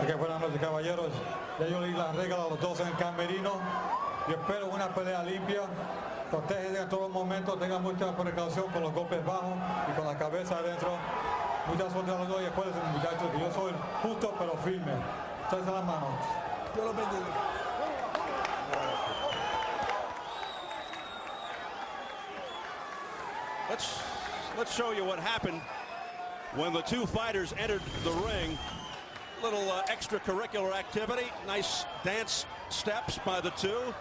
Ok, buenas noches, caballeros. Ya yo leí las reglas a los dos en el camerino. Yo espero una pelea limpia. Protegen en todos los momentos, tengan mucha precaución con los golpes bajos y con la cabeza adentro. Mucha suerte a los dos y acuérdense, muchachos, que yo soy justo pero firme. Échense las manos. Dios los bendiga. Let's show you what happened when the two fighters entered the ring. Little extracurricular activity, nice dance steps by the two.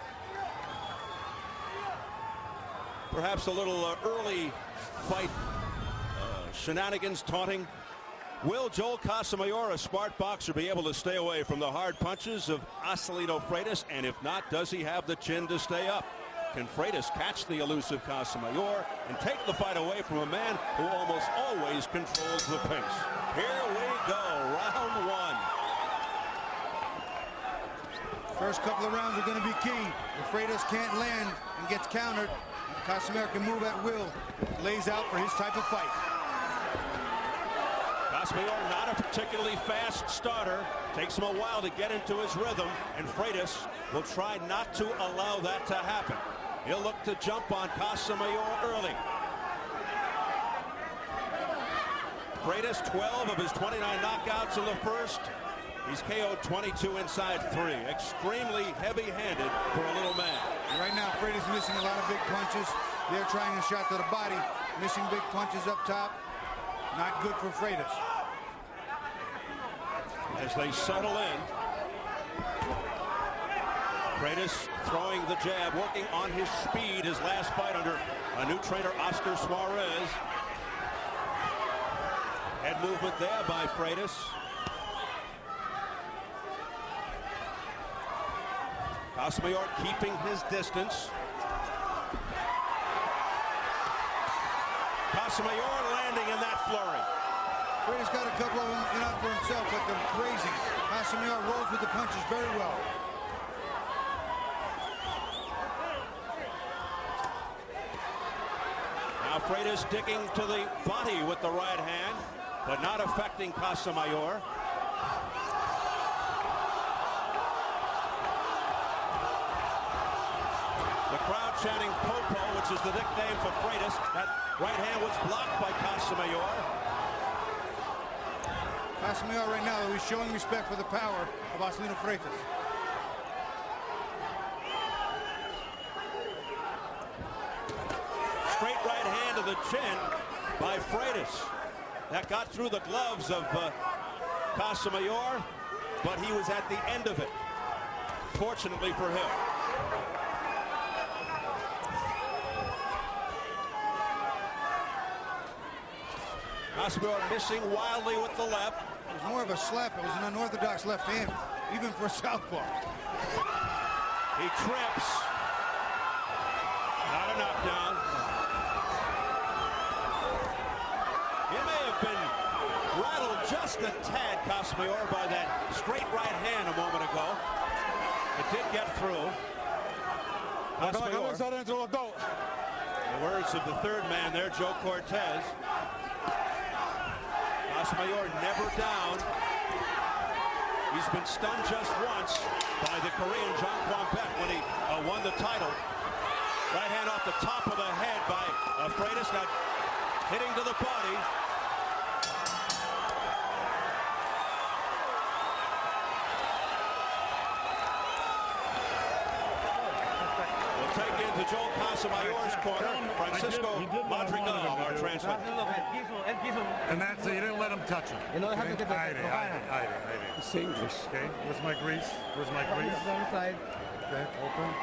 Perhaps a little early fight shenanigans, taunting. Will Joel Casamayor, a smart boxer, be able to stay away from the hard punches of Acelino Freitas? And if not, does he have the chin to stay up? Can Freitas catch the elusive Casamayor and take the fight away from a man who almost always controls the pace? Here we go, round one. First couple of rounds are going to be key. If Freitas can't land and gets countered, Casamayor can move at will. Lays out for his type of fight. Casamayor, not a particularly fast starter. Takes him a while to get into his rhythm, and Freitas will try not to allow that to happen. He'll look to jump on Casamayor early. Freitas, 12 of his 29 knockouts in the first. He's KO'd 22 inside 3. Extremely heavy-handed for a little man. Right now, Freitas missing a lot of big punches. They're trying a shot to the body. Missing big punches up top. Not good for Freitas. As they settle in, Freitas throwing the jab, working on his speed. His last fight under a new trainer, Oscar Suarez. Head movement there by Freitas. Casamayor keeping his distance. Casamayor landing in that flurry. Freitas got a couple of them in out for himself, but they're crazy. Casamayor rolls with the punches very well. Now Freitas digging to the body with the right hand, but not affecting Casamayor. The crowd chanting Popo, which is the nickname for Freitas. That right hand was blocked by Casamayor. Casamayor right now, he's showing respect for the power of Acelino Freitas. Straight right hand to the chin by Freitas. That got through the gloves of Casamayor, but he was at the end of it, fortunately for him. Casamayor missing wildly with the left. It was more of a slap. It was an unorthodox left hand, even for a southpaw. He trips. Not a knockdown. He may have been rattled just a tad, Casamayor, by that straight right hand a moment ago. It did get through. Casamayor, the words of the third man there, Joe Cortez. Casamayor never down. He's been stunned just once by the Korean John Kwon-Pek when he won the title. Right hand off the top of the head by Freitas, now hitting to the body. We'll take into Joel Casamayor's corner, Francisco Madrigal, our translator. And that's it. You didn't let him touch him. It's English. Okay. Where's my grease? Where's my grease? Okay. Open.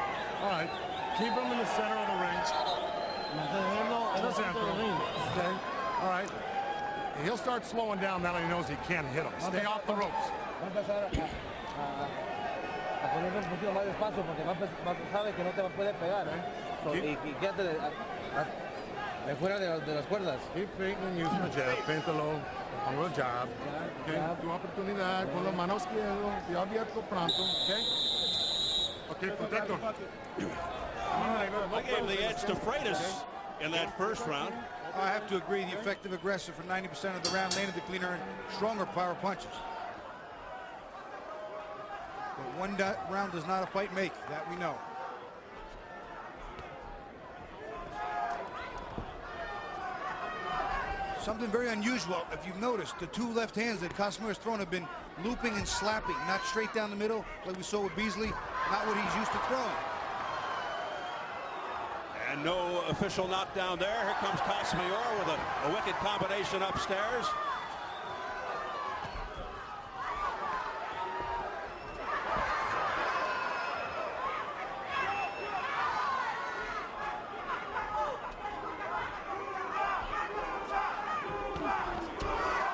All right. Keep him in the center of the ring. Okay. All right. He'll start slowing down now that he knows he can't hit him. Stay off the ropes. Keep feinting, using the jab. Feintalo. Pongo el jab. Okay. Tu oportunidad con la mano izquierda. Y abierto pronto. Okay. Okay, protector. I gave the edge to Freitas in that first round. I have to agree, the effective aggressor for 90% of the round landed the cleaner and stronger power punches. One round does not a fight make, that we know. Something very unusual, if you've noticed, the two left hands that Casamayor's thrown have been looping and slapping, not straight down the middle like we saw with Beasley, not what he's used to throwing. And no official knockdown there. Here comes Casamayor with a wicked combination upstairs.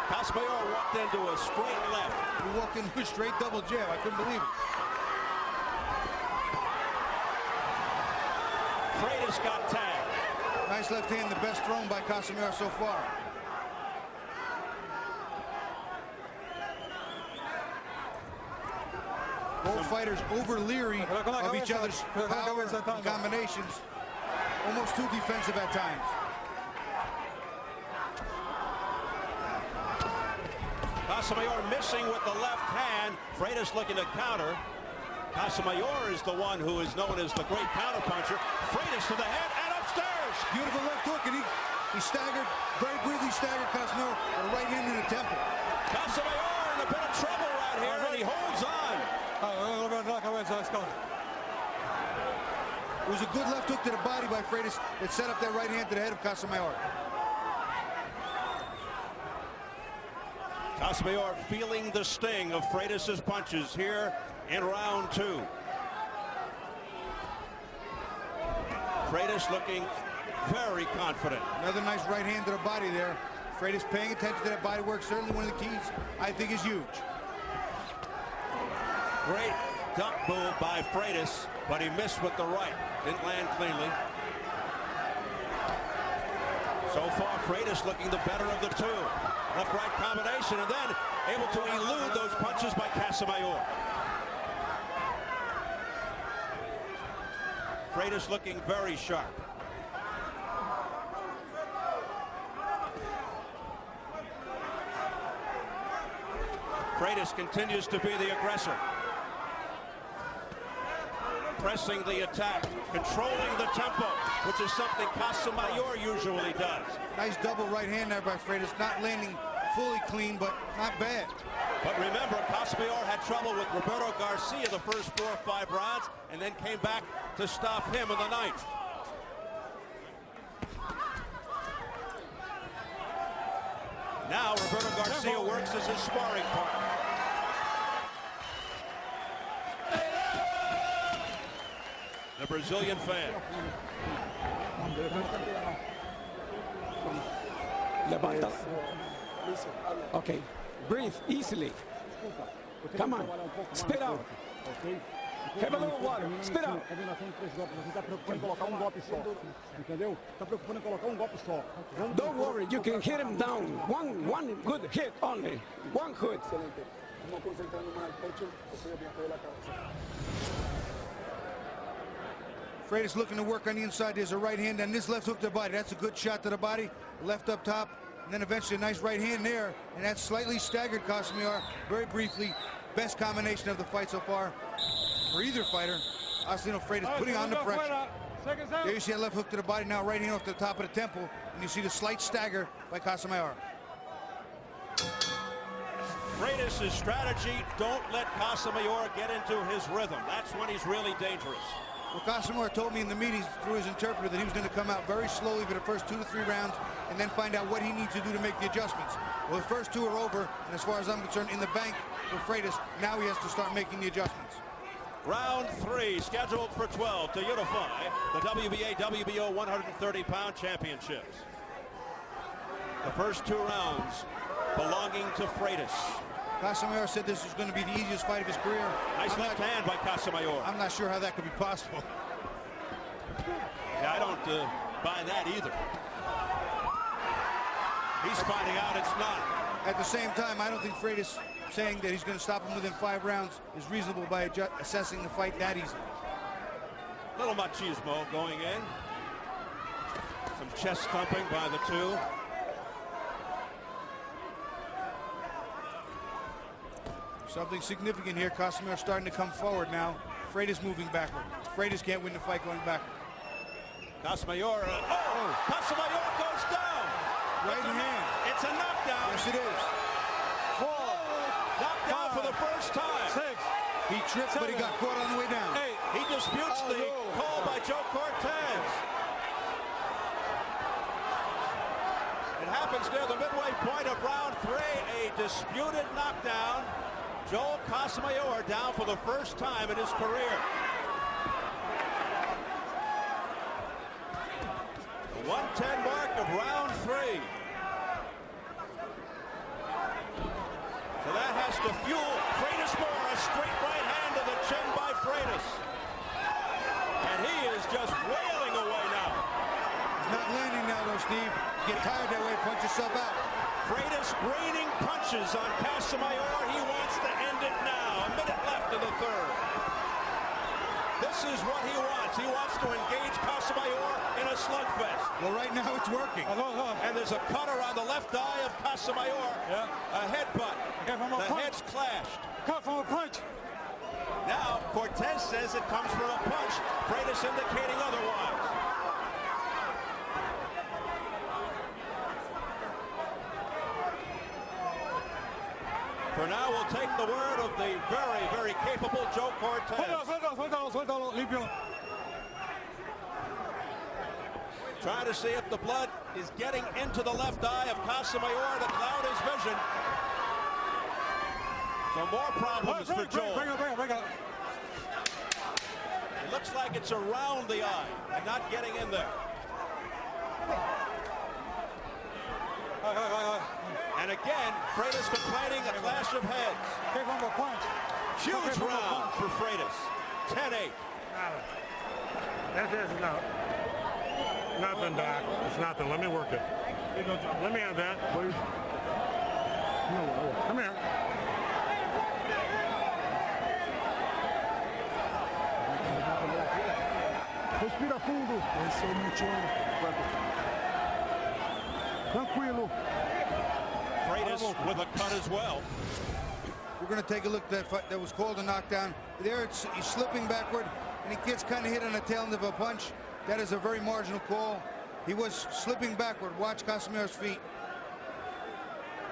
Casamayor walked into a straight left. He walked into a straight double jab. I couldn't believe it. Freitas got tagged. Nice left hand, the best thrown by Casamayor so far. Both fighters over leery of each other's power and combinations. Almost too defensive at times. Casamayor missing with the left hand. Freitas looking to counter. Casamayor is the one who is known as the great counterpuncher. Freitas to the head and upstairs. Beautiful left hook, and he staggered, very briefly staggered Casamayor, a right hand in the temple. Casamayor in a bit of trouble right here, and he holds on. It was a good left hook to the body by Freitas that set up that right hand to the head of Casamayor. Casamayor feeling the sting of Freitas' punches here in round two. Freitas looking very confident. Another nice right hand to the body there. Freitas paying attention to that body work. Certainly one of the keys, I think, is huge. Great dump move by Freitas, but he missed with the right. Didn't land cleanly. So far, Freitas looking the better of the two. Left-right combination, and then able to elude those punches by Casamayor. Freitas looking very sharp. Freitas continues to be the aggressor. Pressing the attack, controlling the tempo, which is something Casamayor usually does. Nice double right hand there by Freitas, not landing fully clean, but not bad. But remember, Casamayor had trouble with Roberto Garcia the first 4 or 5 rounds, and then came back to stop him in the 9th. Now Roberto Garcia works as his sparring partner. The Brazilian fan. Levanta. Okay, breathe easily. Come on, spit out. Have a little water, spit out. Don't worry, you can hit him down. One good hit only. One hit. Freitas looking to work on the inside. There's a right hand and this left hook to the body. That's a good shot to the body. Left up top, and then eventually a nice right hand there. And that's slightly staggered Casamayor very briefly. Best combination of the fight so far for either fighter. Acelino Freitas putting on the pressure. There you see that left hook to the body, now right hand off the top of the temple. And you see the slight stagger by Casamayor. Freitas' strategy, don't let Casamayor get into his rhythm. That's when he's really dangerous. Well, Casamayor told me in the meetings through his interpreter that he was going to come out very slowly for the first 2 to 3 rounds and then find out what he needs to do to make the adjustments. Well, the first 2 are over, and as far as I'm concerned, in the bank for Freitas. Now he has to start making the adjustments. Round 3 scheduled for 12 to unify the WBA WBO 130-pound championships. The first 2 rounds belonging to Freitas. Casamayor said this was going to be the easiest fight of his career. Nice left hand by Casamayor. I'm not sure how that could be possible. Yeah, I don't buy that either. He's finding out it's not. At the same time, I don't think Freitas saying that he's going to stop him within 5 rounds is reasonable by assessing the fight that easily. Little machismo going in. Some chest thumping by the two. Something significant here. Casamayor starting to come forward now. Freitas moving backward. Freitas can't win the fight going back. Casamayor. Casamayor goes down. Right hand. It's a knockdown. Yes, it is. 4, Knocked down for the first time. 6. He tripped, but he got caught on the way down. He disputes the call by Joe Cortez. It happens near the midway point of round 3. A disputed knockdown. Joel Casamayor down for the first time in his career. The 110 mark of round 3. So that has to fuel Freitas more. A straight right hand to the chin by Freitas. And he is just wailing away now. He's not landing now, though, Steve. You get tired that way, punch yourself out. Freitas raining punches on Casamayor. He wants to end it now. A minute left in the third. This is what he wants. He wants to engage Casamayor in a slugfest. Well, right now it's working. And there's a cutter on the left eye of Casamayor. Yeah. A headbutt. The heads clashed. Cut from a punch. Now, Cortez says it comes from a punch. Freitas indicating otherwise. For now, we'll take the word of the very, very capable Joe Cortez. Suéltalo, limpio. Trying to see if the blood is getting into the left eye of Casamayor to cloud his vision. So more problems for Joel. Bring it. It looks like it's around the eye and not getting in there. And again, Freitas complaining a clash of heads. Huge round for Freitas. 10-8. That's it. Nothing, Doc. It's nothing. Let me work it. Let me have that, please. Come here. Respira fundo. Tranquilo. Freitas with a cut as well. We're going to take a look at that fight that was called a knockdown. There, he's slipping backward, and he gets kind of hit on the tail end of a punch. That is a very marginal call. He was slipping backward. Watch Casamayor's feet.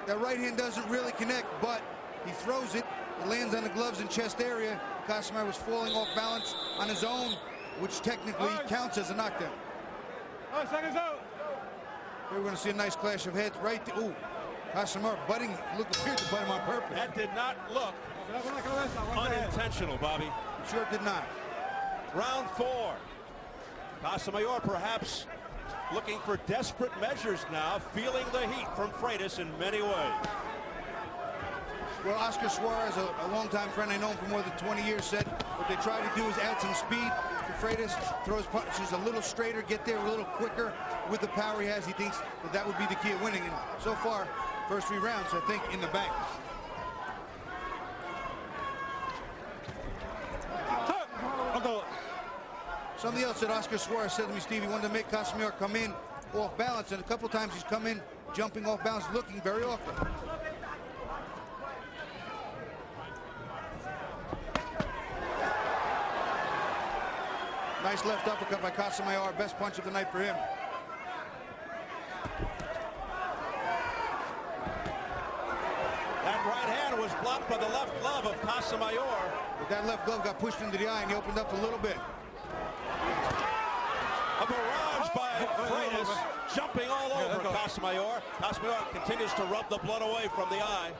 That right hand doesn't really connect, but he throws it. It lands on the gloves and chest area. Casamayor was falling off balance on his own, which technically counts as a knockdown. Seconds out. Here we're going to see a nice clash of heads right there. Ooh, Casamayor butting, appeared to butt him on purpose. That did not look unintentional, Bobby. It sure did not. Round 4. Casamayor perhaps looking for desperate measures now, feeling the heat from Freitas in many ways. Well, Oscar Suarez, a longtime friend I know him for more than 20 years, said what they try to do is add some speed to Freitas, throw his punches a little straighter, get there a little quicker with the power he has. He thinks that would be the key of winning. And so far, first 3 rounds, I think, in the bank. Something else that Oscar Suarez said to me, Steve, he wanted to make Casamayor come in off balance, and a couple times he's come in jumping off balance, looking very often. Nice left uppercut by Casamayor, best punch of the night for him. That right hand was blocked by the left glove of Casamayor. But that left glove got pushed into the eye and he opened up a little bit. A barrage by Freitas, jumping all over Casamayor. Casamayor continues to rub the blood away from the eye.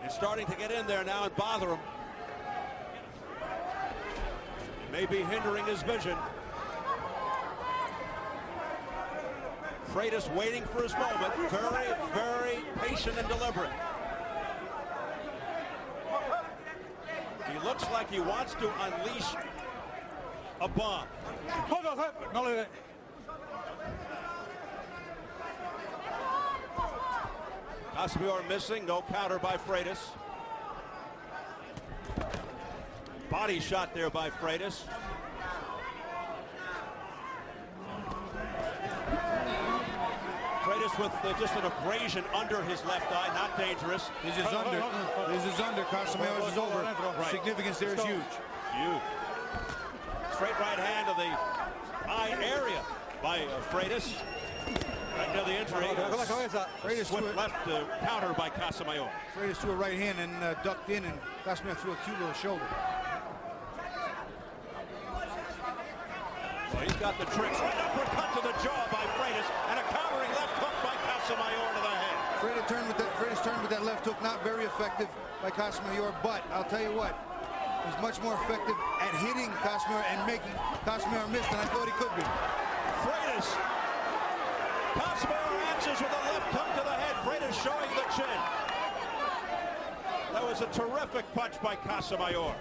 It's starting to get in there now and bother him. It may be hindering his vision. Freitas waiting for his moment. Very, very patient and deliberate. He looks like he wants to unleash a bomb. Casamayor missing, no counter by Freitas. Body shot there by Freitas. Freitas Freitas with just an abrasion under his left eye, not dangerous. This is under. This is under. Casamayor is over. Right. Significance there is huge. Huge. Straight right hand to the eye area by Freitas. Right to the injury. Freitas Swift left counter by Casamayor. Freitas threw a right hand and ducked in, and Casamayor threw a cute little shoulder. So he's got the tricks. Right uppercut to the jaw by Freitas, and a countering left hook by Casamayor to the head. Freitas turned with that left hook, not very effective by Casamayor, but I'll tell you what, he's much more effective at hitting Casamayor and making Casamayor miss than I thought he could be. Freitas. Casamayor answers with a left hook to the head. Freitas showing the chin. That was a terrific punch by Casamayor.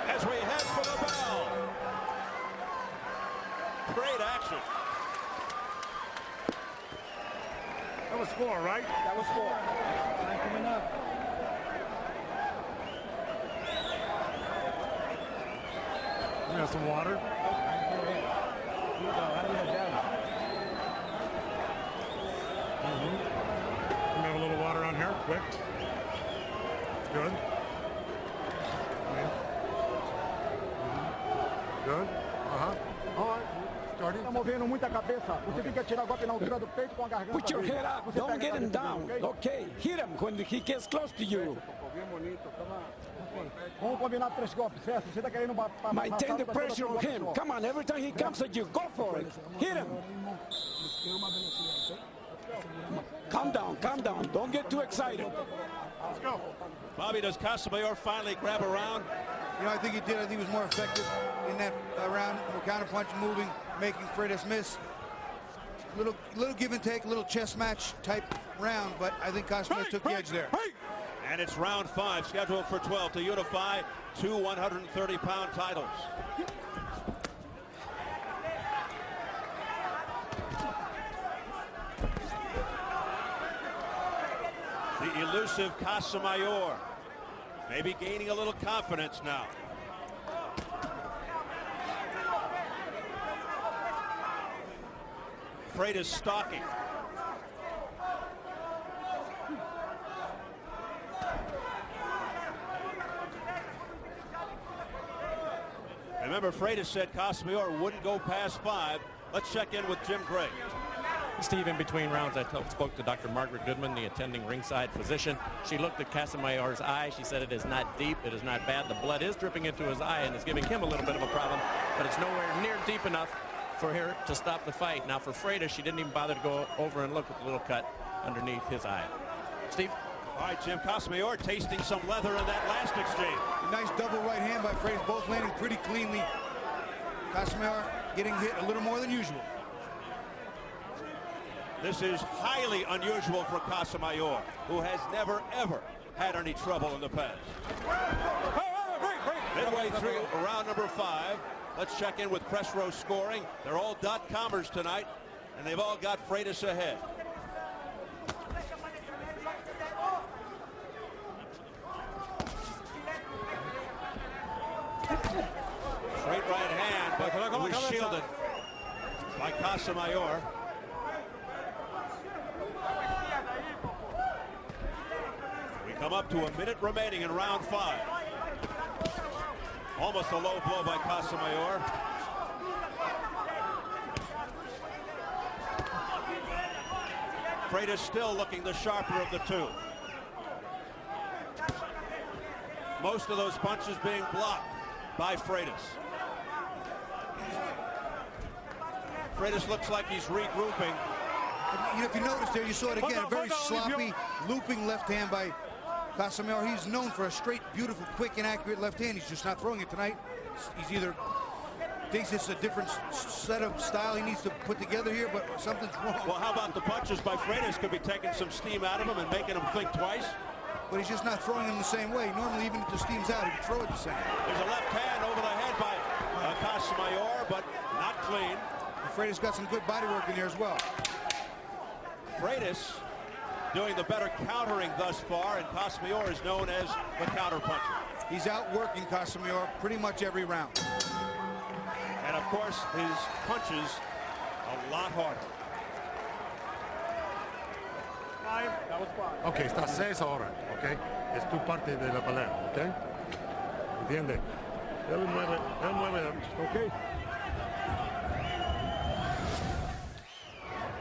As we head for the bell. Great action. That was 4, right? That was 4. Time coming up. You have some water? Can we have a little water on here, quick? It's good. Good? All right. Starting. Tá movendo muita cabeça. Você fica tirando golpe na altura do peito com a garganta. Put your head up. Don't get him down. Okay? Hit him when he gets close to you. Vamos combinar 3 golpes, certo? Você tá querendo Maintain the pressure on him. Come on, every time he comes at you, go for it. Hit him. Calm down, calm down. Don't get too excited. Let's go. Bobby, does Casamayor finally grab around? You know, I think he did. I think he was more effective in that round, counterpunch, moving, making Freitas miss. Little give and take, little chess match type round, but I think Casamayor took the edge there. And it's round 5, scheduled for 12 to unify 2 130-pound titles. The elusive Casamayor maybe gaining a little confidence now. Freitas stalking. Remember, Freitas said Casamayor wouldn't go past 5. Let's check in with Jim Gray. Steve, in between rounds, I spoke to Dr. Margaret Goodman, the attending ringside physician. She looked at Casamayor's eye. She said it is not deep. It is not bad. The blood is dripping into his eye and is giving him a little bit of a problem, but it's nowhere near deep enough for her to stop the fight. Now, for Freitas, she didn't even bother to go over and look at the little cut underneath his eye. Steve? All right, Jim, Casamayor tasting some leather in that last exchange. A nice double right hand by Freitas, both landing pretty cleanly. Casamayor getting hit a little more than usual. This is highly unusual for Casamayor, who has never, ever had any trouble in the past. Midway through round number 5, let's check in with press row scoring. They're all .comers tonight, and they've all got Freitas ahead. Straight right hand, but it was shielded by Casamayor. We come up to a minute remaining in round 5. Almost a low blow by Casamayor. Freitas still looking the sharper of the two. Most of those punches being blocked by Freitas. Freitas looks like he's regrouping. You know, if you notice there, you saw it again, a very sloppy, looping left hand by Casamayor. He's known for a straight, beautiful, quick, and accurate left hand. He's just not throwing it tonight. He's either thinks it's a different set of style he needs to put together here, but something's wrong. Well, how about the punches by Freitas could be taking some steam out of him and making him think twice? But he's just not throwing them the same way. Normally, even if the steam's out, he can throw it the same. There's a left hand over the head by Casamayor, but not clean. And Freitas got some good body work in there as well. Freitas doing the better countering thus far, and Casamayor is known as the counter puncher. He's outworking Casamayor pretty much every round. And of course, his punches a lot harder. That was 5. Ok, está 6 ahora, ok. Es tu parte de la pelea, ok. ¿Entiende? Él mueve. Okay.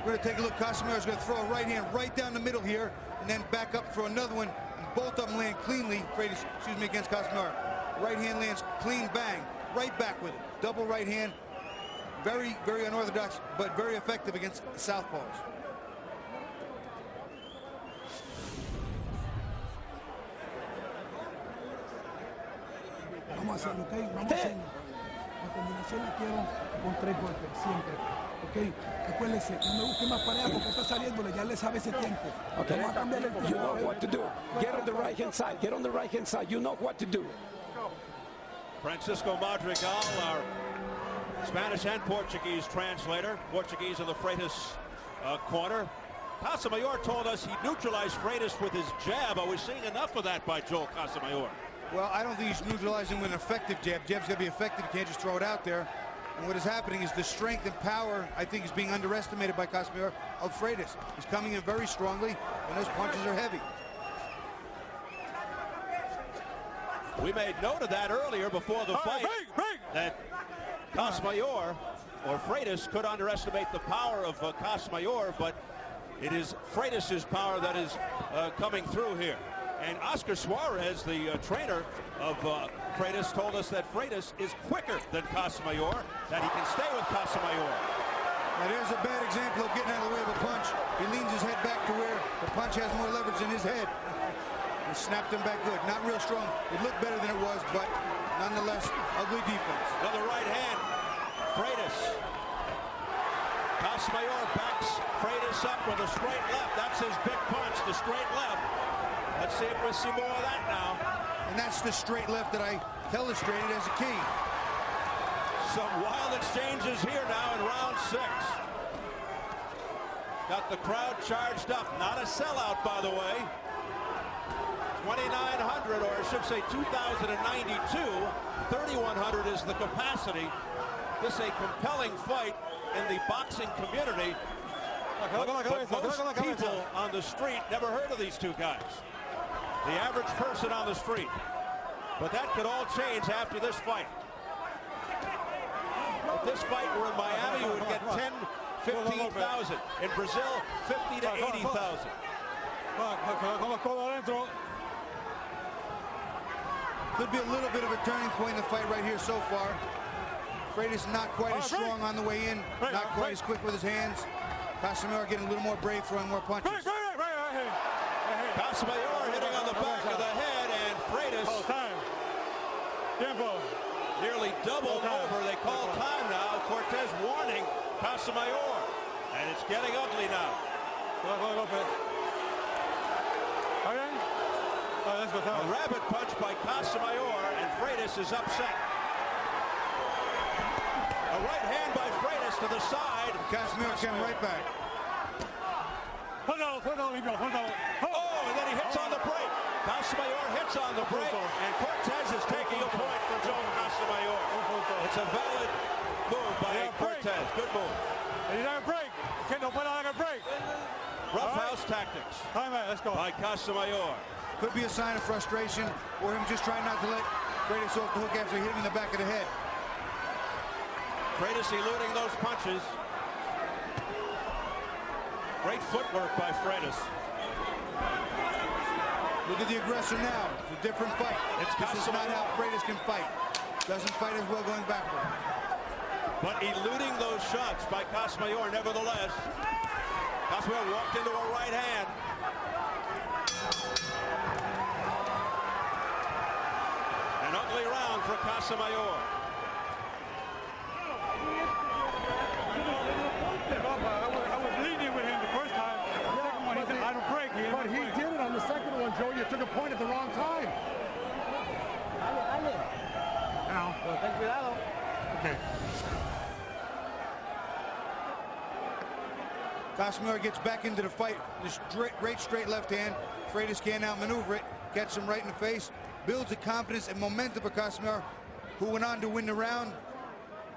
We're going to take a look. Casamayor's going to throw a right hand right down the middle here, and then back up for another one. And both of them land cleanly. Freitas, excuse me, against Casamayor. Right hand lands clean, bang, right back with it. Double right hand. Very, very unorthodox, but very effective against southpaws. Vamos a hacerlo, ¿ok? Vamos a hacerlo. La combinación la quiero con 3 golpes, siempre. ¿Ok? Acuérdese, no me busque más pareja porque está saliéndole, ya le sabe ese tiempo. Okay. Vamos a cambiar el tiempo. You know what to do. Get on the right hand side. Get on the right hand side. You know what to do. Francisco Madrigal, our Spanish and Portuguese translator. Portuguese in the Freitas corner. Casamayor told us he neutralized Freitas with his jab. Are we seeing enough of that by Joel Casamayor? Well, I don't think he's neutralizing with an effective jab. Jab's got to be effective. You can't just throw it out there. And what is happening is the strength and power, I think, is being underestimated by Casamayor of Freitas. He's coming in very strongly, and those punches are heavy. We made note of that earlier before the fight, that Casamayor or Freitas could underestimate the power of Casamayor, but it is Freitas' power that is coming through here. And Oscar Suarez, the trainer of Freitas, told us that Freitas is quicker than Casamayor, that he can stay with Casamayor. Now there's a bad example of getting out of the way of a punch. He leans his head back to where the punch has more leverage in his head. He snapped him back good. Not real strong. It looked better than it was, but nonetheless, ugly defense. Another right hand. Freitas. Casamayor backs Freitas up with a straight left. That's his big punch, the straight left. Let's see if we see more of that now. And that's the straight left that I illustrated as a key. Some wild exchanges here now in round 6. Got the crowd charged up. Not a sellout, by the way. 2,900, or I should say 2,092. 3,100 is the capacity. This is a compelling fight in the boxing community. But most people on the street never heard of these two guys. The average person on the street. But that could all change after this fight. If this fight were in Miami, you would get 10, 15,000. In Brazil, 50 to 80,000. Could be a little bit of a turning point in the fight right here so far. Freitas not quite as strong on the way in, not quite as quick with his hands. Casamayor getting a little more brave, throwing more punches. Casamayor hitting on the back of the head, and Freitas nearly doubled over. They call time now. Cortez warning Casamayor, and it's getting ugly now. A rabbit punch by Casamayor, and Freitas is upset. A right hand by Freitas to the side. Casamayor came right back. Oh, and then he hits on the break. Casamayor hits on the break, and Cortez is taking a point for Joe Casamayor. It's a valid move by Cortez. Good move. Roughhouse tactics by Casamayor. Could be a sign of frustration, or him just trying not to let Freitas off the hook after hitting him in the back of the head. Freitas eluding those punches. Great footwork by Freitas. Look at the aggressor now. It's a different fight. This is not how Freitas can fight. Doesn't fight as well going backward. But eluding those shots by Casamayor nevertheless. Casamayor walked into a right hand. An ugly round for Casamayor. But he did it on the second one, Joe. You took a point at the wrong time. Now. Okay. Casamayor gets back into the fight. This great straight left hand. Freitas can't outmaneuver it. Gets him right in the face. builds the confidence and momentum for Casamayor, who went on to win the round.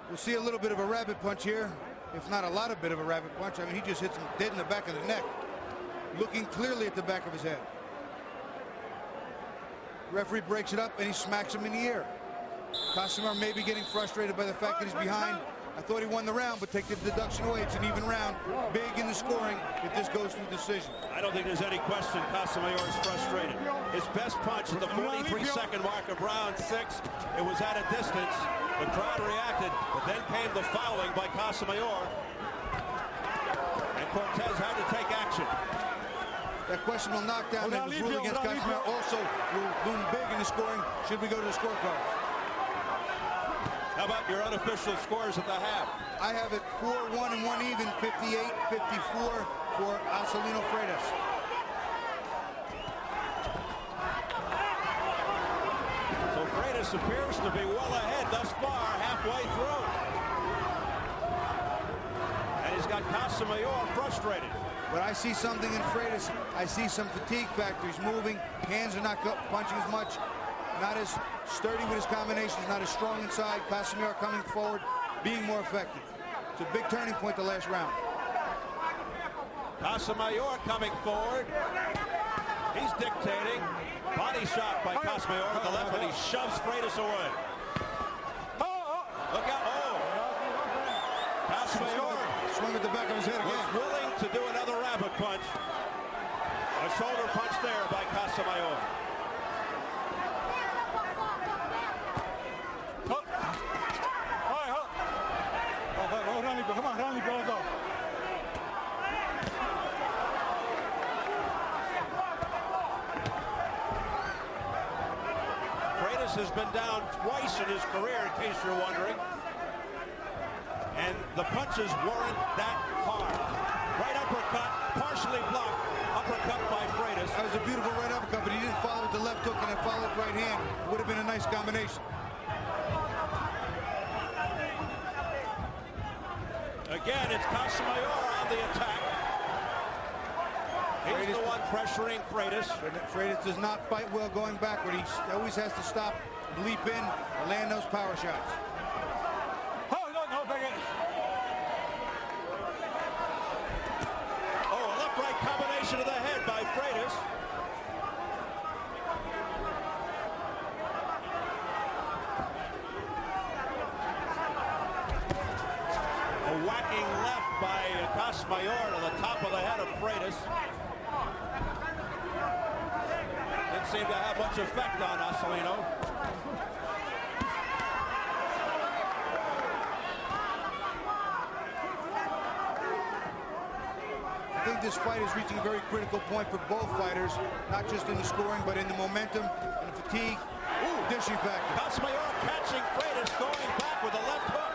We'll see a little bit of a rabbit punch here, if not a lot of bit of a rabbit punch. I mean, he just hits him dead in the back of the neck, looking clearly at the back of his head. Referee breaks it up and he smacks him in the ear. Casamayor may be getting frustrated by the fact that he's behind. I thought he won the round, but take the deduction away. It's an even round. Big in the scoring if this goes to a decision. I don't think there's any question Casamayor is frustrated. His best punch at the 43-second mark of round 6. It was at a distance. The crowd reacted, but then came the fouling by Casamayor. And Cortez had to take action. That questionable knockdown that was ruled against Casamayor also will loom big in the scoring should we go to the scorecard. How about your unofficial scores at the half? I have it 4-1 and 1 even, 58-54 for Acelino Freitas. So Freitas appears to be well ahead thus far, halfway through. And he's got Casamayor frustrated. But I see something in Freitas. I see some fatigue factor. He's moving. Hands are not punching as much. Not as sturdy with his combinations, not as strong inside. Casamayor coming forward, being more effective. It's a big turning point the last round. Casamayor coming forward. He's dictating. Body shot by Casamayor with the left, and he shoves Freitas away. Look out. Oh! Casamayor swung at the back of his head again. Was willing to do another rabbit punch. A shoulder punch there by Casamayor. Come on, Ronnie, go. Freitas has been down twice in his career, in case you're wondering. And the punches weren't that hard. Right uppercut, partially blocked. Uppercut by Freitas. That was a beautiful right uppercut, but he didn't follow with the left hook and then follow with right hand. It would have been a nice combination. Again, it's Casamayor on the attack. He's the one pressuring Freitas. Freitas does not fight well going backward. He always has to stop, leap in, and land those power shots. Oh, a left-right combination to the head by Freitas. A whacking left by Casamayor to the top of the head of Freitas. Didn't seem to have much effect on Acelino. I think this fight is reaching a very critical point for both fighters, not just in the scoring, but in the momentum and the fatigue. Ooh, dishing factor. Casamayor catching Freitas, going back with a left hook.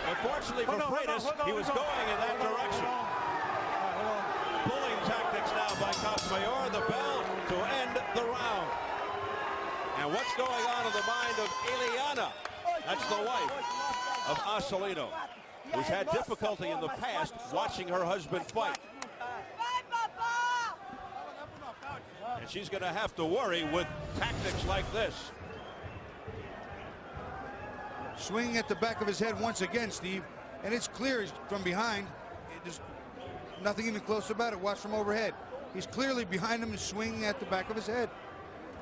Unfortunately for Freitas, he was going in that direction. Pulling tactics now by Casamayor, the bell to end the round. And what's going on in the mind of Ileana? That's the wife of Acelino, who's had difficulty in the past watching her husband fight. And she's going to have to worry with tactics like this. Swinging at the back of his head once again, Steve, and it's clear he's from behind. There's nothing even close about it. Watch from overhead. He's clearly behind him and swinging at the back of his head.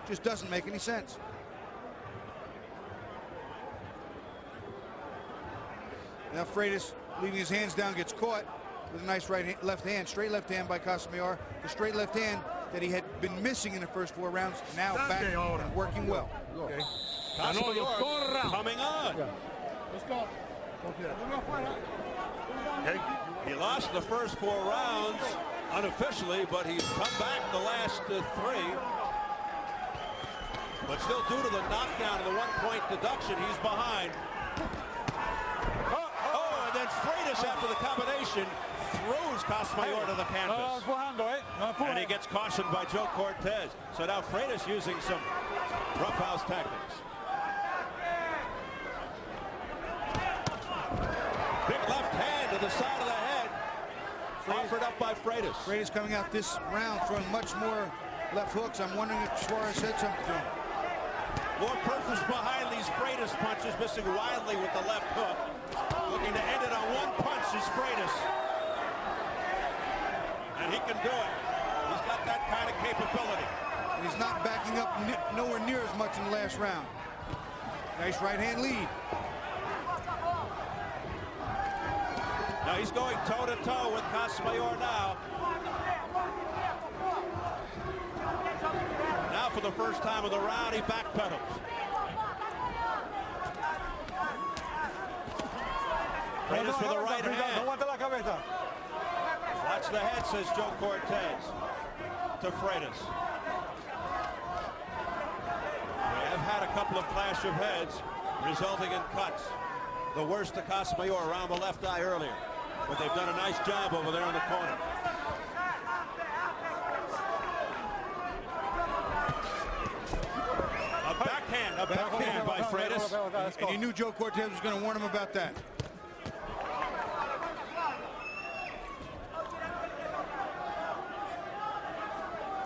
Just doesn't make any sense. Now Freitas, leaving his hands down, gets caught with a nice left hand, straight left hand by Casamayor. The straight left hand that he had been missing in the first 4 rounds, now back and working well. Okay. Casamayor coming on. Let's go. Okay. He lost the first 4 rounds unofficially, but he's come back the last 3. But still, due to the knockdown and the 1-point deduction, he's behind. Oh, and then Freitas, after the combination, throws Casamayor to the canvas. And he gets cautioned by Joe Cortez. So now Freitas using some roughhouse tactics. Big left hand to the side of the head. Offered up by Freitas. Freitas coming out this round throwing much more left hooks. I'm wondering if Suarez said something to him. More purpose behind these Freitas punches, missing widely with the left hook. Looking to end it on one punch is Freitas. And he can do it. He's got that kind of capability. He's not backing up nowhere near as much in the last round. Nice right hand lead. Now he's going toe-to-toe with Casamayor now. Now for the first time of the round, he backpedals. Freitas with the right hand. Watch the head, says Joe Cortez to Freitas. We have had a couple of clash of heads resulting in cuts. The worst to Casamayor around the left eye earlier. But they've done a nice job over there in the corner. A backhand by Freitas. And you knew Joe Cortez was going to warn him about that.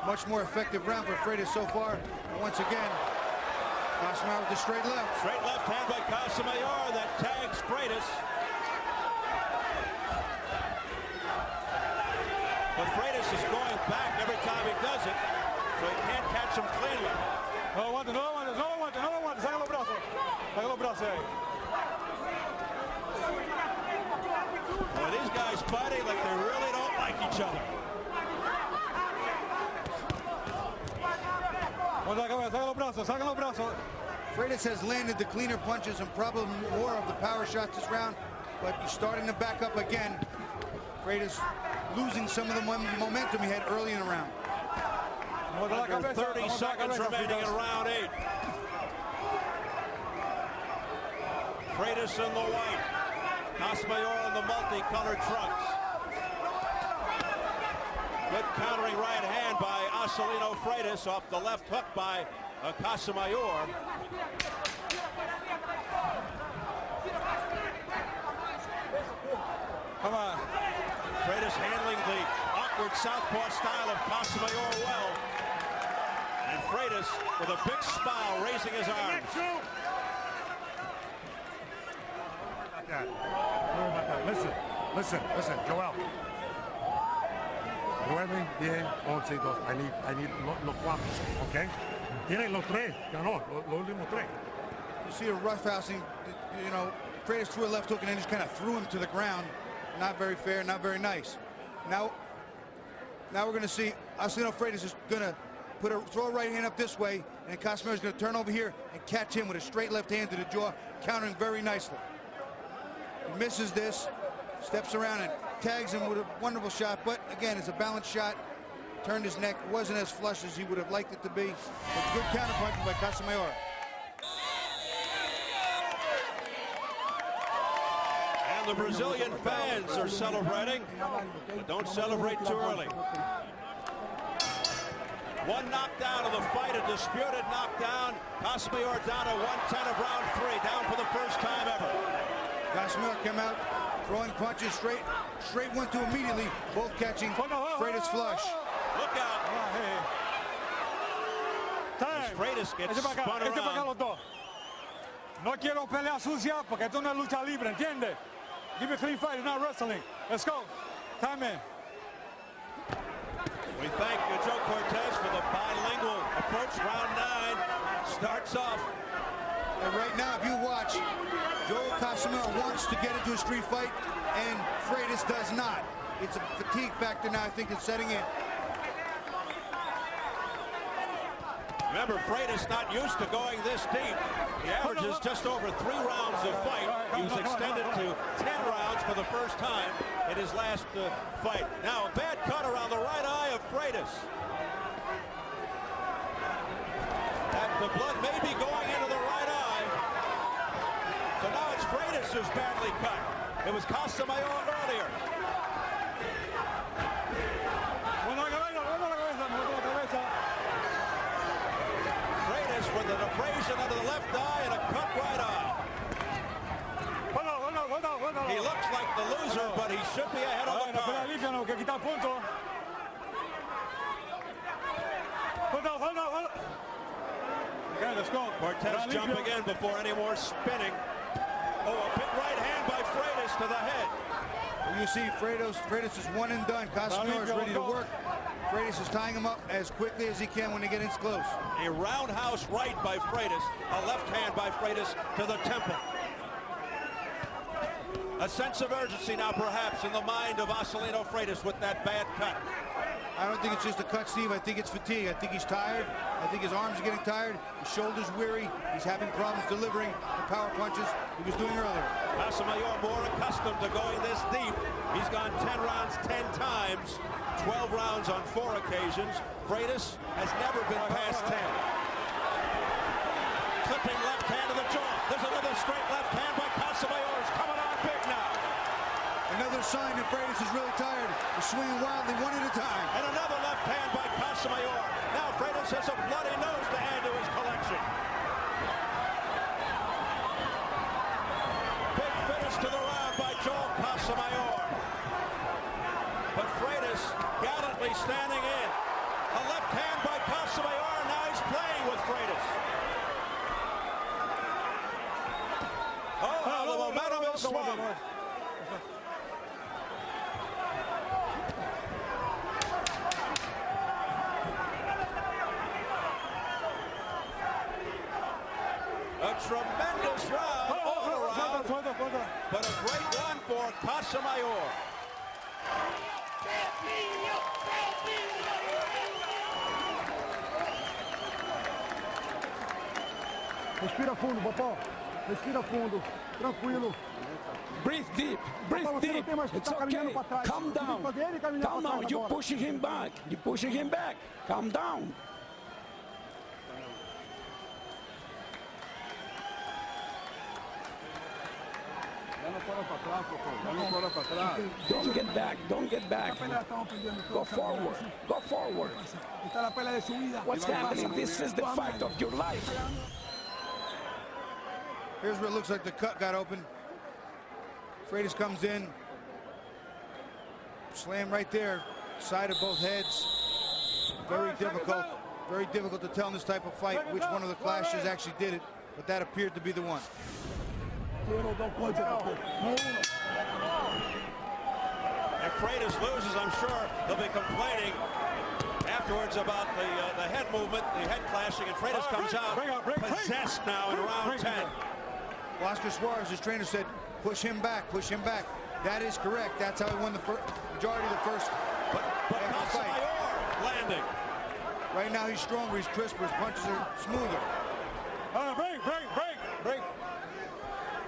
Much more effective round for Freitas so far. And once again, Casamayor with the straight left. Straight left hand by Casamayor that tags Freitas. But Freitas is going back every time he does it, so he can't catch him cleanly. No lo aguante, saca los brazos ahí. Well, these guys fighting like they really don't like each other. Saca los brazos. Freitas has landed the cleaner punches and probably more of the power shots this round, but he's starting to back up again. Freitas losing some of the momentum he had early in the round. Under 30 seconds remaining in round 8. Freitas in the white. Casamayor in the multicolored trunks. Good countering right hand by Acelino Freitas off the left hook by Casamayor. Come on. Freitas handling the awkward southpaw style of Casamayor well. And Freitas with a big smile raising his arms. Listen, Joel. 9, 10, 11, 12. I need los cuatro, okay? Tiene los tres, ganó, los últimos tres. You see a roughhousing, you know, Freitas threw a left hook and then just kind of threw him to the ground. Not very fair, not very nice. Now we're going to see Acelino Freitas is going to throw a right hand up this way, and Casamayor is going to turn over here and catch him with a straight left hand to the jaw, countering very nicely. He misses this, steps around and tags him with a wonderful shot, but again, it's a balanced shot. Turned his neck, wasn't as flush as he would have liked it to be. But good counterpunching by Casamayor. And the Brazilian fans are celebrating, but don't celebrate too early. One knockdown of the fight, a disputed knockdown. Casamayor down to 110 of round 3, down for the first time ever. Casamayor came out throwing punches straight 1-2 immediately, both catching Freitas flush. Look out. As Freitas gets spun around. No quiero pelea sucia porque esto no es lucha libre, ¿entiende? Give me a clean fight, it's not wrestling. Let's go. Time in. We thank Joe Cortez for the bilingual approach. Round 9 starts off. And right now, if you watch, Joe Casamayor wants to get into a street fight, and Freitas does not. It's a fatigue factor now, I think, it's setting in. Remember, Freitas not used to going this deep. He averages just over 3 rounds of fight. He was extended to 10 rounds for the first time in his last fight. Now, a bad cut around the right eye of Freitas. And the blood may be going into the right eye. So now it's Freitas who's badly cut. It was Casamayor earlier. Freitas with an abrasion under the left eye and a cut right eye. He looks like the loser, but he should be ahead of the card. Okay, let's go. Cortez jumping in before any more spinning. Oh, a big right hand by Freitas to the head. You see Freitas is one and done. Casamayor is ready to work. Freitas is tying him up as quickly as he can when they get in close. A roundhouse right by Freitas, a left hand by Freitas to the temple. A sense of urgency now perhaps in the mind of Acelino Freitas with that bad cut. I don't think it's just a cut, Steve. I think it's fatigue. I think he's tired. I think his arms are getting tired. His shoulder's weary. He's having problems delivering the power punches he was doing earlier. Casamayor more accustomed to going this deep. He's gone 10 rounds 10 times, 12 rounds on 4 occasions. Freitas has never been past 10. Clipping left hand to the jaw. There's another straight left hand by Casamayor. It's coming on big now. Another sign that Freitas is really tired. He's swinging wildly one at a time. And another left hand by Casamayor. Now Freitas has a bloody nose to add to his collection. Big finish to the round by Joel Casamayor. But Freitas gallantly standing in. A left hand by Casamayor. Now he's playing with Freitas. Oh, how the momentum is swung. A tremendous round all around, but a great one for Casamayor. Respira fundo, papá. Respira fundo. Tranquilo. Breathe deep. Breathe deep. It's okay. Calm down. Calm down. You're pushing him back. You're pushing him back. Calm down. Don't get back. Don't get back. Go forward. Go forward. What's happening? This is the fight of your life. Here's where it looks like the cut got open. Freitas comes in. Slam right there. Side of both heads. Very difficult. Very difficult to tell in this type of fight which one of the clashes actually did it, but that appeared to be the one. If Freitas loses, I'm sure he'll be complaining afterwards about the head movement, the head clashing, and Freitas comes out possessed now in round 10. Oscar Suarez, his trainer, said, push him back, push him back. That is correct. That's how he won the majority of the first. But Casamayor landing. Right now he's stronger, he's crisper, his punches are smoother. Break.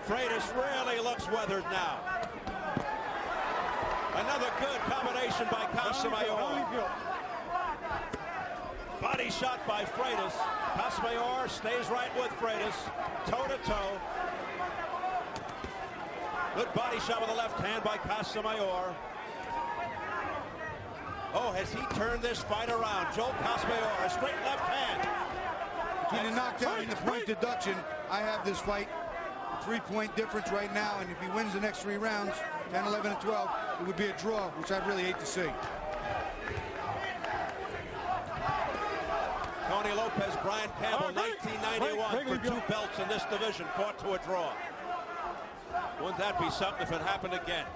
Freitas really looks weathered now. Another good combination by Casamayor. Body shot by Freitas. Casamayor stays right with Freitas, toe-to-toe. Good body shot with the left hand by Casamayor. Oh, has he turned this fight around? Joel Casamayor, a straight left hand. Between the knockdown and the point deduction, I have this fight 3-point difference right now, and if he wins the next 3 rounds, 10, 11, and 12, it would be a draw, which I'd really hate to see. Tony Lopez, Brian Campbell, 1991 for 2 belts in this division, fought to a draw. Wouldn't that be something if it happened again?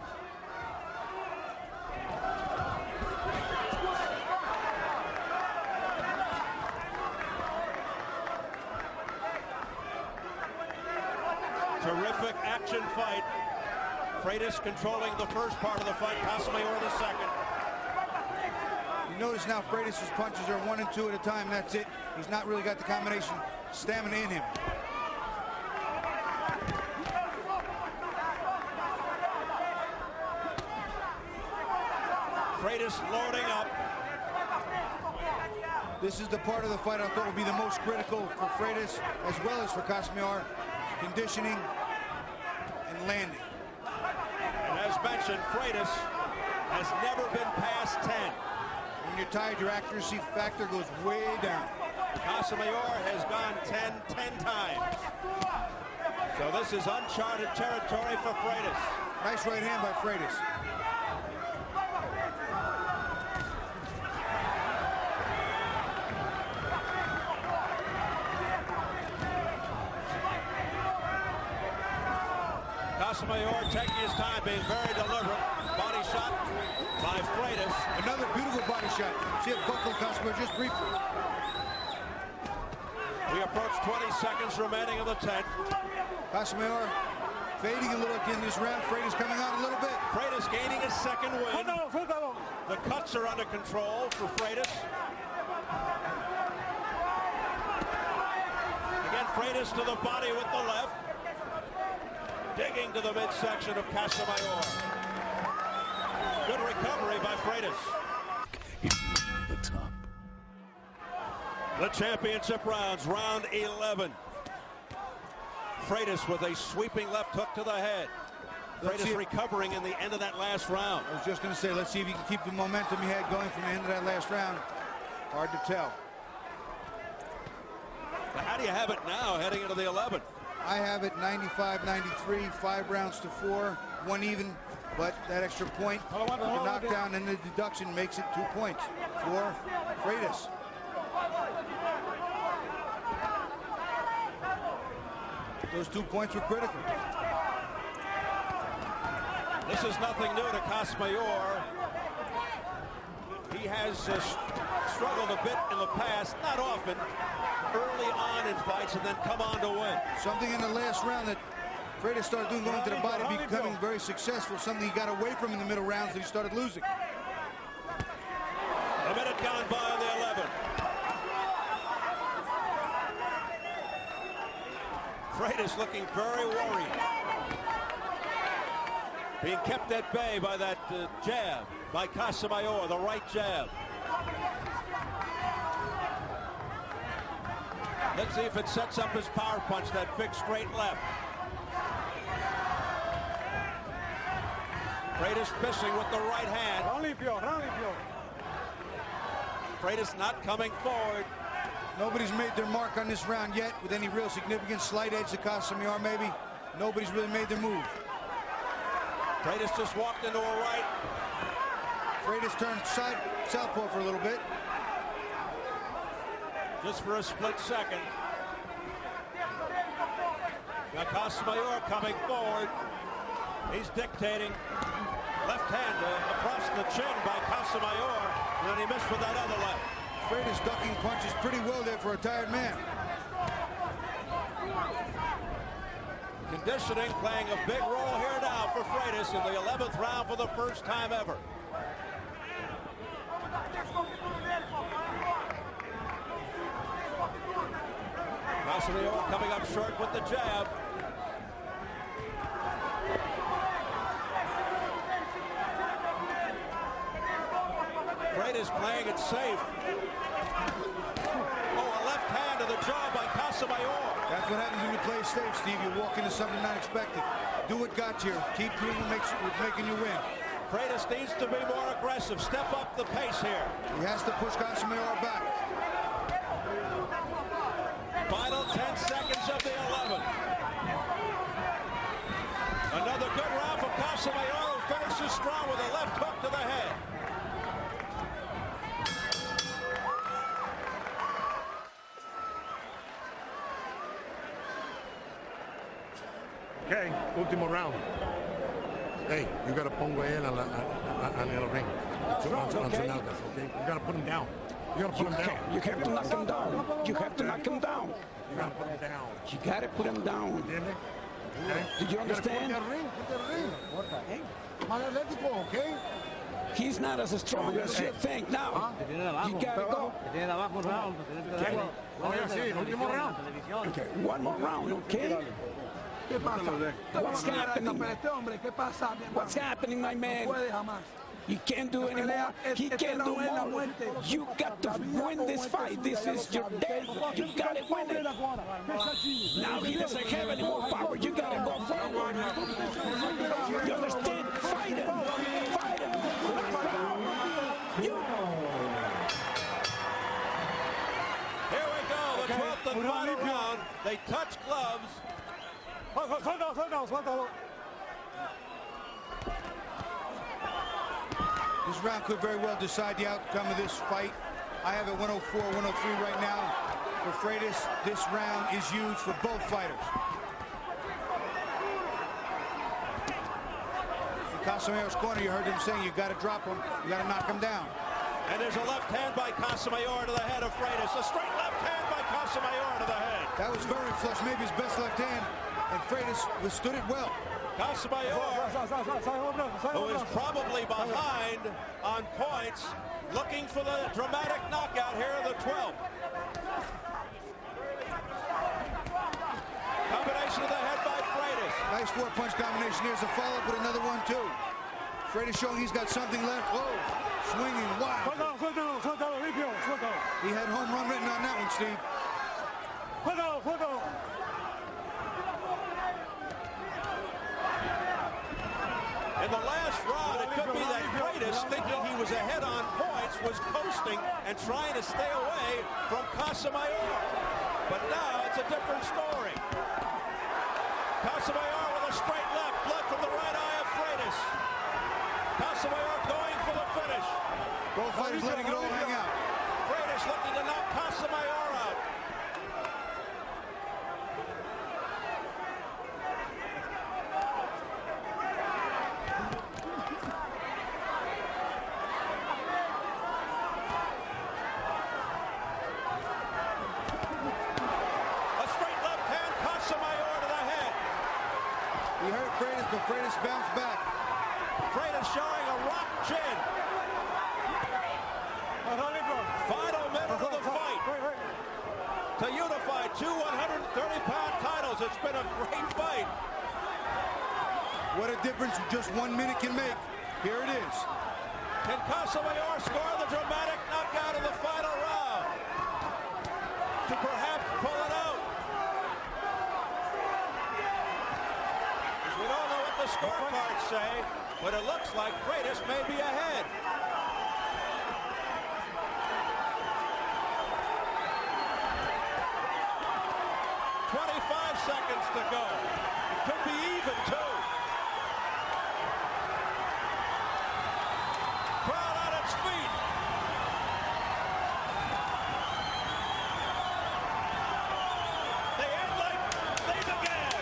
Terrific action fight. Freitas controlling the first part of the fight, Casamayor the second. You notice now Freitas' punches are 1 and 2 at a time. That's it. He's not really got the combination stamina in him. Freitas loading up. This is the part of the fight I thought would be the most critical for Freitas as well as for Casamayor. Conditioning and landing. And as mentioned, Freitas has never been past 10. When you're tired, your accuracy factor goes way down. Casamayor has gone 10 times. So this is uncharted territory for Freitas. Nice right hand by Freitas. Casamayor taking his time, being very deliberate. Body shot by Freitas. Another beautiful body shot. See it buckle Casamayor just briefly. We approach 20 seconds remaining of the 10th. Casamayor fading a little in this round. Freitas coming out a little bit. Freitas gaining his second win. The cuts are under control for Freitas. Again, Freitas to the body with the left. Digging to the midsection of Casamayor. Good recovery by Freitas. The top. The championship rounds, round 11. Freitas with a sweeping left hook to the head. Freitas recovering in the end of that last round. I was just going to say, let's see if he can keep the momentum he had going from the end of that last round. Hard to tell. How do you have it now heading into the 11th? I have it 95-93, 5 rounds to 4, 1 even, but that extra point, the knockdown and the deduction makes it 2 points for Freitas. Those 2 points were critical. This is nothing new to Casamayor. He has struggled a bit in the past, not often, early on in fights and then come on to win. Something in the last round that Freitas started doing, going to the body, becoming very successful, something he got away from in the middle rounds that he started losing. A minute gone by on the 11th. Freitas looking very worried. Being kept at bay by that jab by Casamayor, the right jab. Let's see if it sets up his power punch, that big straight left. Freitas fishing with the right hand. Freitas not coming forward. Nobody's made their mark on this round yet with any real significance. Slight edge to Casamayor maybe. Nobody's really made their move. Freitas just walked into a right. Freitas turned southpaw for a little bit. Just for a split second. Now Casamayor coming forward. He's dictating. Left hand across the chin by Casamayor. And then he missed with that other left. Freitas ducking punches pretty well there for a tired man. Conditioning playing a big role here now for Freitas in the 11th round for the first time ever. Casamayor coming up short with the jab. Freitas playing it safe. Oh, a left hand to the jaw by Casamayor. That's what happens when you play safe, Steve. You walk into something not expected. Do what got you. Keep doing what making you win. Freitas needs to be more aggressive. Step up the pace here. He has to push Casamayor back. Final 10 seconds of the 11th. Another good round for Casamayor, who finishes strong with a left hook to the head. Okay, último round. Hey, you got to pongo él en el ring. On su nalgas, okay? You got to put him down. You got to put him down. You have to knock him down. You have to knock him down. You got to put him down. You got to put him down. ¿Entiendes? Did you understand? Put the ring. Más atlético, okay? He's not as strong as you think now. You got to go. Okay, one more round, okay? What's happening? What's happening, my man? You can't do anymore. He can't do more. You got to win this fight. This is your day. You got to win it. Now he doesn't have any more power. You got to go forward. You understand? Fight him. Fight him. Here we go, the 12th and final round. They touch gloves. This round could very well decide the outcome of this fight. I have it 104, 103 right now for Freitas. This round is huge for both fighters. Casamayor's corner, you heard him saying you got to drop him, you got to knock him down. And there's a left hand by Casamayor to the head of Freitas. A straight left hand by Casamayor to the head. That was very flush, maybe his best left hand, and Freitas withstood it well. Casamayor, who is probably behind on points, looking for the dramatic knockout here in the 12th. Combination of the head by Freitas. Nice four-punch combination. Here's a follow-up with another one, too. Freitas showing he's got something left. Whoa, swinging wild. He had home run written on that one, Steve. In the last round, it could be that Freitas, thinking he was ahead on points, was coasting and trying to stay away from Casamayor. But now it's a different story. Casamayor with a straight left, blood from the right eye of Freitas. Casamayor going for the finish. Both fighters letting it all hang out. Freitas looking to knock Casamayor out. He hurt Freitas, but Freitas bounced back. Freitas showing a rock chin. Final minute of the fight to unify two 130-pound titles. It's been a great fight. What a difference just 1 minute can make. Here it is. Can Casamayor score the dramatic knockout in the final round to perhaps pull it out? We don't know what the scorecards say, but it looks like Freitas may be ahead. Seconds to go. It could be even, too. Crowd on its feet. They end like they began.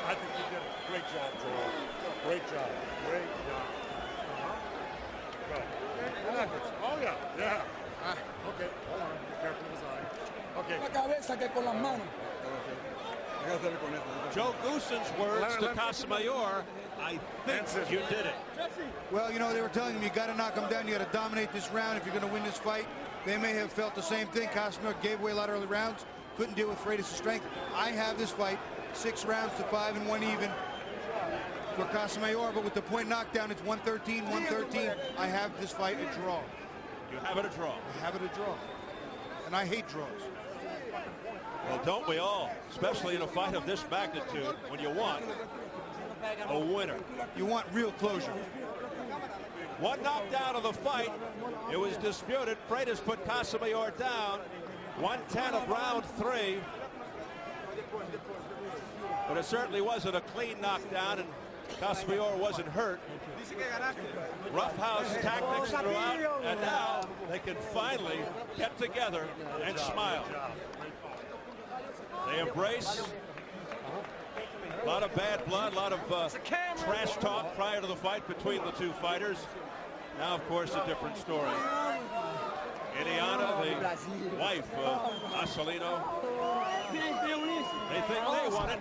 I think you did a great job, Joel. Great job. Great job. Good. Oh, yeah. Yeah. Okay. Hold on. Be careful of his eye. Okay. La cabeza que con las manos. Joe Goossen's words to Casamayor, I think you did it. Well, you know, they were telling him you got to knock him down. You got to dominate this round if you're going to win this fight. They may have felt the same thing. Casamayor gave away a lot of early rounds. Couldn't deal with Freitas' strength. I have this fight 6 rounds to 5 and 1 even for Casamayor, but with the point knockdown, it's 113, 113. I have this fight a draw. You have it a draw. I have it a draw. And I hate draws. Well, don't we all? Especially in a fight of this magnitude, when you want a winner. You want real closure. One knockdown of the fight. It was disputed. Freitas put Casamayor down. 110 of round 3. But it certainly wasn't a clean knockdown, and Casamayor wasn't hurt. Roughhouse tactics throughout, and now they can finally get together and smile. They embrace. A lot of bad blood, a lot of trash talk prior to the fight between the two fighters. Now, of course, a different story. Iliana, the wife of Acelino, they think they want it.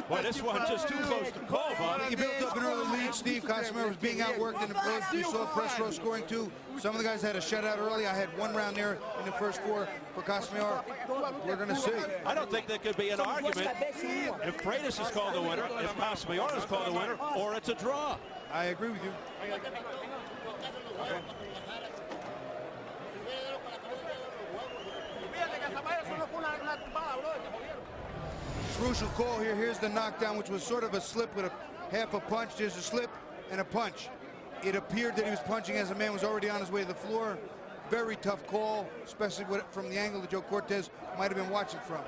Boy, this one just too close to call, Bob. He built up an early lead. Steve Casamayor was being outworked in the first. You saw press row scoring too. Some of the guys had a shutout early. I had 1 round there in the first 4 for Casamayor. We're going to see. I don't think there could be an argument if Freitas is called the winner, if Casamayor is called the winner, or it's a draw. I agree with you. Crucial call here. Here's the knockdown, which was sort of a slip with a half a punch. There's a slip and a punch. It appeared that he was punching as the man was already on his way to the floor. Very tough call, especially from the angle that Joe Cortez might have been watching from.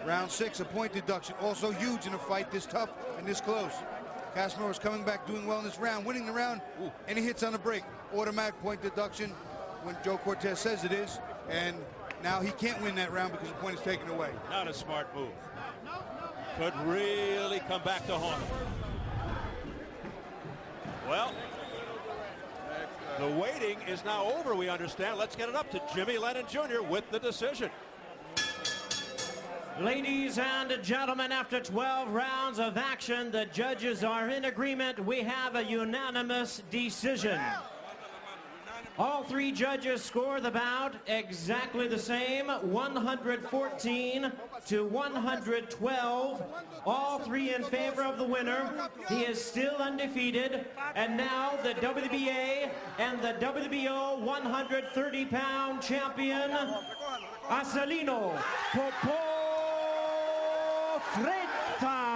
Round 6, a point deduction. Also huge in a fight this tough and this close. Casamayor was coming back, doing well in this round, winning the round. Any hits on the break, automatic point deduction when Joe Cortez says it is. And now he can't win that round because the point is taken away. Not a smart move. Could really come back to haunt him. Well, the waiting is now over, we understand. Let's get it up to Jimmy Lennon Jr. with the decision. Ladies and gentlemen, after 12 rounds of action, the judges are in agreement. We have a unanimous decision. All 3 judges score the bout exactly the same, 114 to 112. All 3 in favor of the winner. He is still undefeated. And now the WBA and the WBO 130-pound champion, Acelino Freitas.